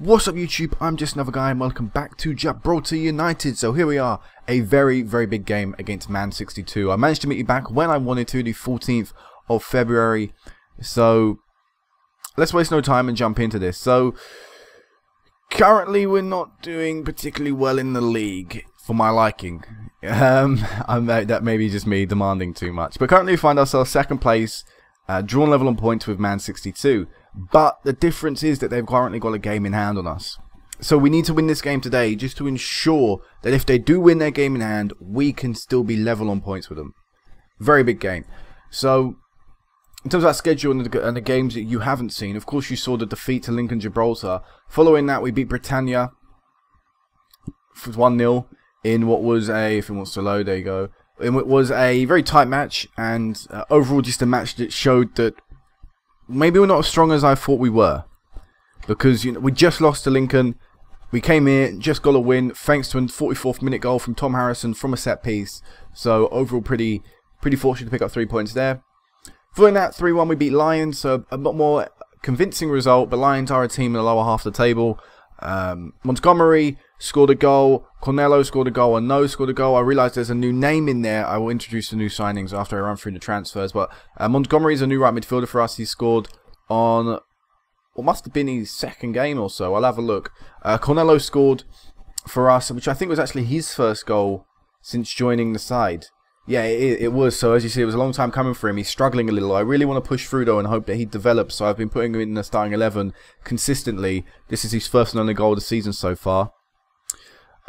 What's up YouTube, I'm just another guy and welcome back to Gibraltar United. So here we are, a very big game against Man 62. I managed to meet you back when I wanted to, the 14th of February. So let's waste no time and jump into this. So currently we're not doing particularly well in the league for my liking. That may be just me demanding too much. But currently we find ourselves second place, drawn level on points with Man 62. But the difference is that they've currently got a game in hand on us. So we need to win this game today just to ensure that if they do win their game in hand, we can still be level on points with them. Very big game. So in terms of our schedule and the games that you haven't seen, of course you saw the defeat to Lincoln Gibraltar. Following that, we beat Britannia for 1-0 in what was a, if it wants to load, there you go. In what was a very tight match, and overall just a match that showed that maybe we're not as strong as I thought we were, because we just lost to Lincoln. We came here, just got a win thanks to a 44th minute goal from Tom Harrison from a set piece. So overall, pretty fortunate to pick up 3 points there. Following that, 3-1 we beat Lions, so a lot more convincing result. But Lions are a team in the lower half of the table. Montgomery scored a goal. Cornello scored a goal. And No scored a goal. I realised there's a new name in there. I will introduce the new signings after I run through the transfers. But Montgomery is a new right midfielder for us. He scored on what must have been his second game or so. I'll have a look. Cornello scored for us, which I think was actually his first goal since joining the side. Yeah, it was. So as you see, it was a long time coming for him. He's struggling a little. I really want to push through though and hope that he develops. So I've been putting him in the starting 11 consistently. This is his first and only goal of the season so far.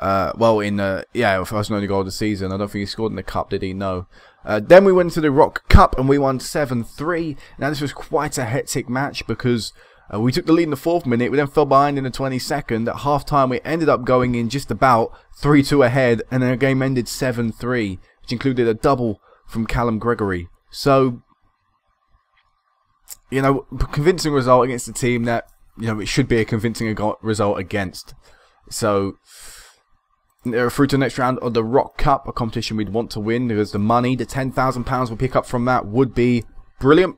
Yeah, first and only goal of the season. I don't think he scored in the cup, did he? No. Then we went to the Rock Cup and we won 7-3. Now this was quite a hectic match because we took the lead in the 4th minute. We then fell behind in the 22nd. At half time, we ended up going in just about 3-2 ahead, and then the game ended 7-3. Which included a double from Callum Gregory. So, convincing result against a team that, it should be a convincing result against. So, they're through to the next round of the Rock Cup, a competition we'd want to win because the money, the £10,000 we pick up from that would be brilliant.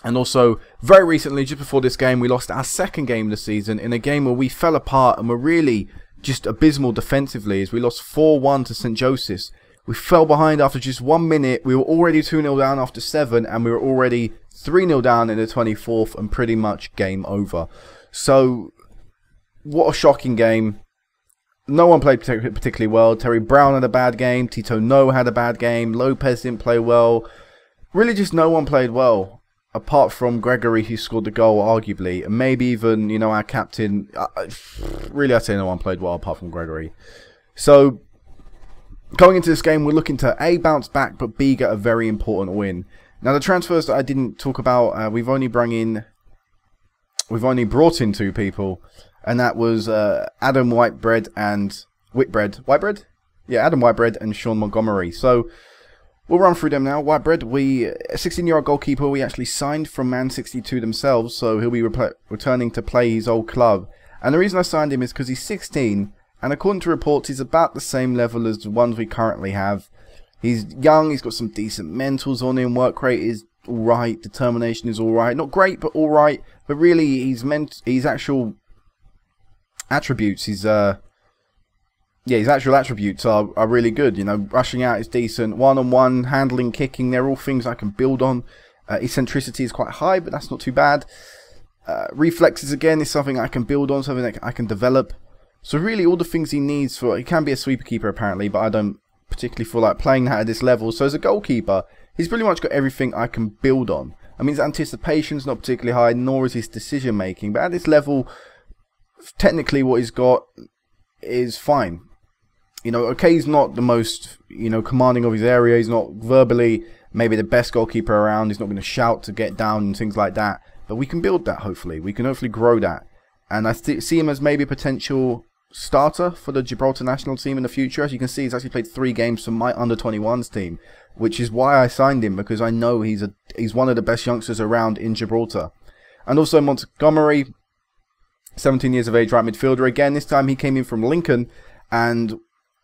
And also, very recently, just before this game, we lost our second game of the season in a game where we fell apart and were really just abysmal defensively as we lost 4-1 to St. Joseph's. We fell behind after just 1 minute. We were already 2-0 down after 7, and we were already 3-0 down in the 24th, and pretty much game over. So, what a shocking game. No one played particularly well. Terry Brown had a bad game. Tito No had a bad game. Lopez didn't play well. Really, just no one played well, apart from Gregory, who scored the goal, arguably, and maybe even, our captain. Really, I'd say no one played well apart from Gregory. So, going into this game, we're looking to A, bounce back, but B, get a very important win. Now, the transfers that I didn't talk about, we've only brought in 2 people, and that was Adam Whitebread and Whitebread? Yeah, Adam Whitebread and Sean Montgomery. So, we'll run through them now. Whitebread, a 16-year-old goalkeeper we actually signed from Man 62 themselves, so he'll be returning to play his old club. And the reason I signed him is because he's 16, and according to reports, he's about the same level as the ones we currently have. He's young, he's got some decent mentals on him, work rate is alright, determination is alright. Not great, but alright. But really, his actual attributes, his actual attributes are really good. Rushing out is decent, one-on-one, handling, kicking, they're all things I can build on. Eccentricity is quite high, but that's not too bad. Reflexes, again, is something I can build on, something that I can develop. So really, all the things he needs he can be a sweeper keeper apparently, but I don't particularly feel like playing that at this level. So as a goalkeeper, he's pretty much got everything I can build on. I mean, his anticipation's not particularly high, nor is his decision making. But at this level, technically what he's got is fine. Okay, he's not the most, commanding of his area. He's not verbally maybe the best goalkeeper around. He's not going to shout to get down and things like that. But we can build that, hopefully. We can hopefully grow that. And I see him as maybe a potential starter for the Gibraltar national team in the future. As you can see, he's actually played 3 games for my under-21s team, which is why I signed him, because I know he's one of the best youngsters around in Gibraltar. And also Montgomery, 17 years of age, right midfielder. Again, this time he came in from Lincoln, and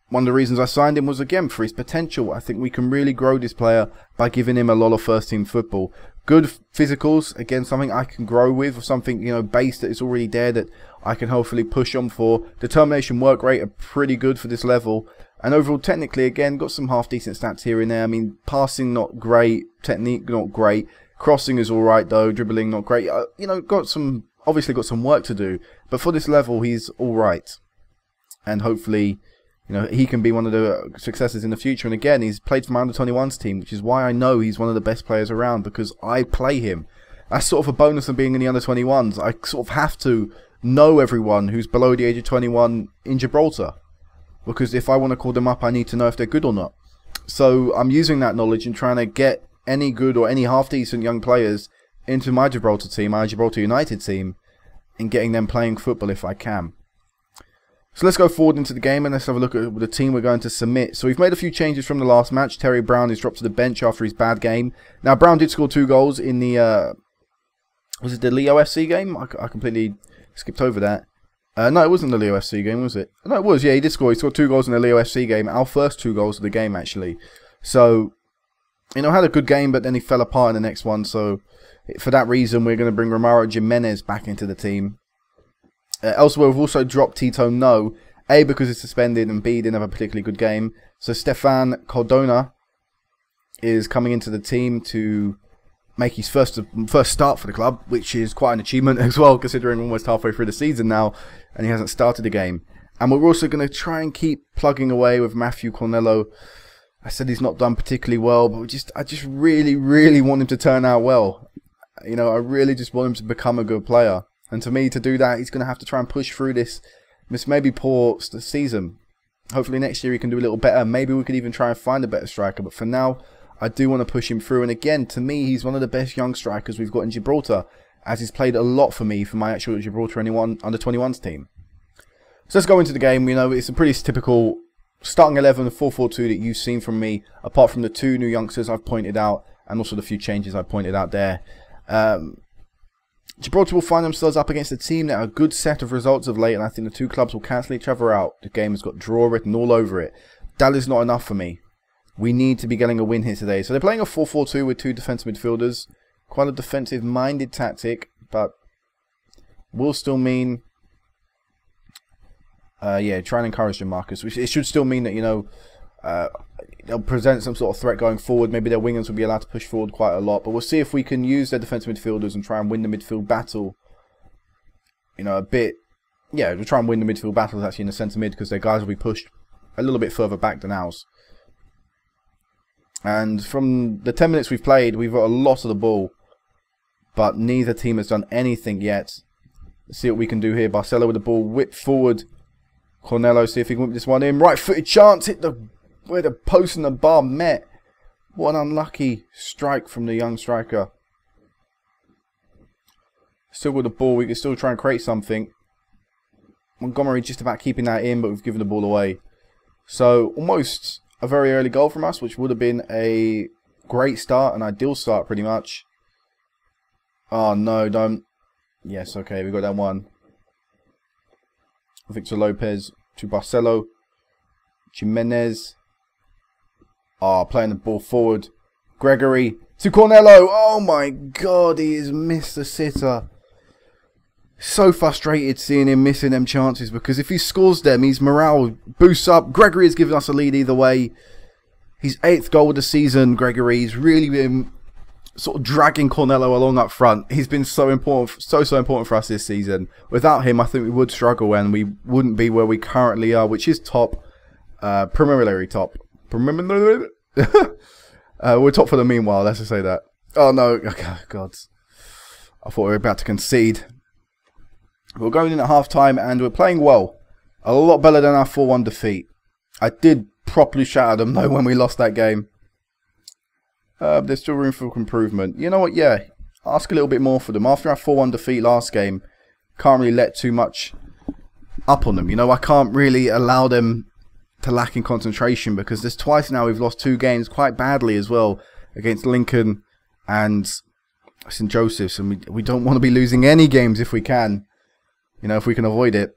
one of the reasons I signed him was, again, for his potential. I think we can really grow this player by giving him a lot of first-team football. Good physicals, again, something I can grow with, or something, you know, base that is already there that I can hopefully push on for. Determination, work rate are pretty good for this level. And overall, technically, again, got some half-decent stats here and there. I mean, passing, not great. Technique, not great. Crossing is alright, though. Dribbling, not great. You know, obviously got some work to do. But for this level, he's alright. And hopefully, you know, he can be one of the successors in the future. And again, he's played for my under-21s team, which is why I know he's one of the best players around, because I play him. That's sort of a bonus of being in the under-21s. I sort of have to know everyone who's below the age of 21 in Gibraltar, because if I want to call them up, I need to know if they're good or not. So I'm using that knowledge and trying to get any good or any half-decent young players into my Gibraltar team, my Gibraltar United team, and getting them playing football if I can. So let's go forward into the game and let's have a look at the team we're going to submit. So we've made a few changes from the last match. Terry Brown is dropped to the bench after his bad game. Now, Brown did score 2 goals in the, was it the Leo FC game? I completely skipped over that. No, it wasn't the Leo FC game, was it? No, it was. Yeah, he did score. He scored 2 goals in the Leo FC game. Our first 2 goals of the game, actually. So, you know, had a good game, but then he fell apart in the next one. So, for that reason, we're going to bring Romaro Jimenez back into the team. Elsewhere, we've also dropped Tito No. A, because he's suspended, and B, didn't have a particularly good game. So, Stefan Cardona is coming into the team to make his first start for the club, which is quite an achievement as well, considering almost halfway through the season now, and he hasn't started the game. And we're also going to try and keep plugging away with Matthew Cornello. I said he's not done particularly well, but I just really, really want him to turn out well. You know, I really just want him to become a good player. And to me, to do that, he's going to have to try and push through this maybe poor season. Hopefully next year he can do a little better. Maybe we could even try and find a better striker. But for now, I do want to push him through. And again, to me, he's one of the best young strikers we've got in Gibraltar, as he's played a lot for me for my actual Gibraltar under-21s team. So let's go into the game. You know, it's a pretty typical starting 11, 4-4-2 that you've seen from me, apart from the 2 new youngsters I've pointed out, and also the few changes I've pointed out there. Gibraltar will find themselves up against a team that are a good set of results of late, and I think the 2 clubs will cancel each other out. The game has got draw written all over it. That is not enough for me. We need to be getting a win here today. So they're playing a 4-4-2 with 2 defensive midfielders. Quite a defensive-minded tactic, but will still mean, yeah, try and encourage the Marcus. It should still mean that, you know, they'll present some sort of threat going forward. Maybe their wingers will be allowed to push forward quite a lot. But we'll see if we can use their defensive midfielders and try and win the midfield battle. You know, a bit. Yeah, we'll try and win the midfield battles actually in the centre mid, because their guys will be pushed a little bit further back than ours. And from the 10 minutes we've played, we've got a lot of the ball. But neither team has done anything yet. Let's see what we can do here. Barcelo with the ball whipped forward. Cornello, see if he can whip this one in. Right-footed chance, hit where the post and the bar met. What an unlucky strike from the young striker. Still with the ball, we can still try and create something. Montgomery just about keeping that in, but we've given the ball away. So, almost a very early goal from us, which would have been a great start, an ideal start pretty much. Oh no, don't. Yes, okay, we got that one. Victor Lopez to Barcelo. Jimenez. Oh, playing the ball forward. Gregory to Cornello. Oh my god, he has missed the sitter. So frustrated seeing him missing them chances, because if he scores them, his morale boosts up. Gregory has given us a lead either way. His 8th goal of the season, Gregory. He's really been sort of dragging Cornello along up front. He's been so important, so important for us this season. Without him, I think we would struggle and we wouldn't be where we currently are, which is top. Preliminary top. We're top for the meanwhile, let's just say that. Oh no, oh, God. I thought we were about to concede. We're going in at half-time and we're playing well. A lot better than our 4-1 defeat. I did properly shatter them though when we lost that game. There's still room for improvement. You know what, yeah. Ask a little bit more for them. After our 4-1 defeat last game, can't really let too much up on them. You know, I can't really allow them to lack in concentration, because there's twice now we've lost 2 games quite badly as well, against Lincoln and St. Joseph's, and we don't want to be losing any games if we can. You know, if we can avoid it.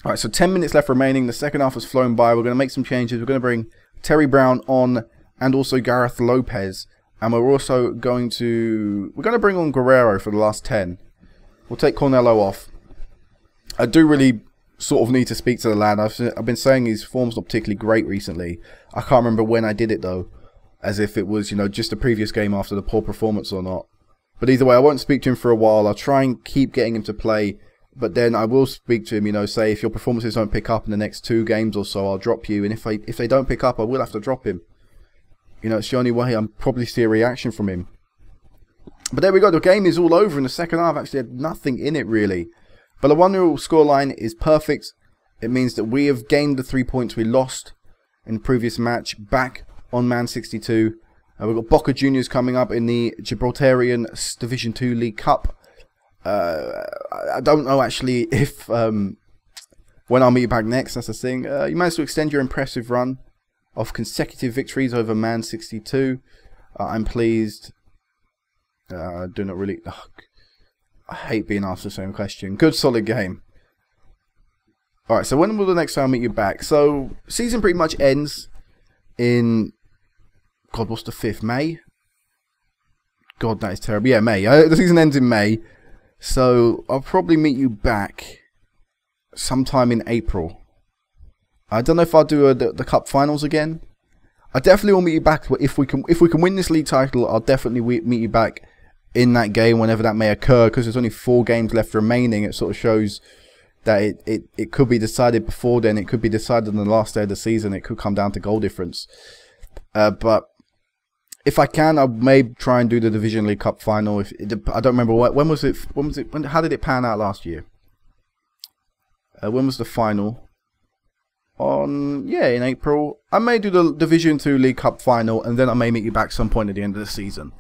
Alright, so 10 minutes left remaining. The second half has flown by. We're going to make some changes. We're going to bring Terry Brown on and also Gareth Lopez And we're also going to bring on Guerrero for the last 10. We'll take Cornello off. I do really sort of need to speak to the lad. I've been saying his form's not particularly great recently. I can't remember when I did it though, as if it was, you know, just the previous game after the poor performance or not. But either way, I won't speak to him for a while. I'll try and keep getting him to play, but then I will speak to him, you know, say if your performances don't pick up in the next 2 games or so, I'll drop you. And if they don't pick up, I will have to drop him. You know, it's the only way I'm probably see a reaction from him. But there we go. The game is all over in the second half. Actually had nothing in it really. But the 1-0 scoreline is perfect. It means that we have gained the 3 points we lost in the previous match back on Man 62. We've got Boca Juniors coming up in the Gibraltarian Division 2 League Cup. I don't know actually if when I'll meet you back next. That's the thing. You managed to extend your impressive run of consecutive victories over Man 62. I'm pleased. Do not really. Ugh, I hate being asked the same question. Good solid game. Alright, so when will the next time I meet you back? So, season pretty much ends in... God, what's the 5th? May? God, that is terrible. Yeah, May. The season ends in May. So, I'll probably meet you back sometime in April. I don't know if I'll do the Cup Finals again. I definitely will meet you back. If we can win this league title, I'll definitely meet you back in that game whenever that may occur, because there's only 4 games left remaining. It sort of shows that it could be decided before then. It could be decided on the last day of the season. It could come down to goal difference. But if I can, I may try and do the Division League Cup final. I don't remember when was it. How did it pan out last year? When was the final? In April. I may do the Division 2 League Cup final, and then I may meet you back some point at the end of the season.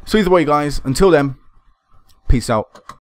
So either way, guys, until then, peace out.